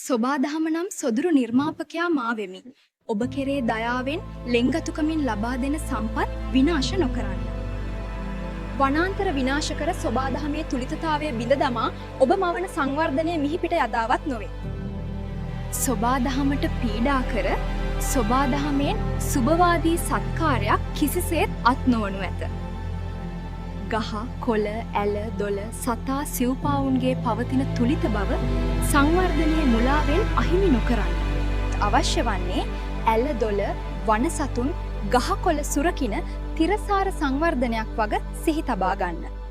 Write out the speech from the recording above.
සොබාදහම නම් සොදුරු නිර්මාපකයා මා වෙමි. ඔබ කෙරේ දයාවෙන් ලෙන්ගතුකමින් ලබා දෙන සම්පත් විනාශ නොකරන්න. වනාන්තර විනාශ කර සොබාදහමේ තුලිතතාවය බිඳ දමා ඔබ මවන සංවර්ධනය මිහිපිට යදාවත් නොවේ. සොබාදහමට පීඩා කර සොබාදහමෙන් සුභවාදී සත්කාරයක් කිසිසේත් අත් නොවනු ඇත. ගහ, කොළ, ඇල, දොළ, සතා සිව්පාවුන්ගේ පවතින තුලිත බව සංවර්ධනයේ මුලාවෙන් අහිමි නොකරන්න. අවශ්‍ය වන්නේ ඇල, දොළ, වන සතුන්, ගහ, කොළ සුරකින තිරසාර සංවර්ධනයක් වග සිහි තබා ගන්න.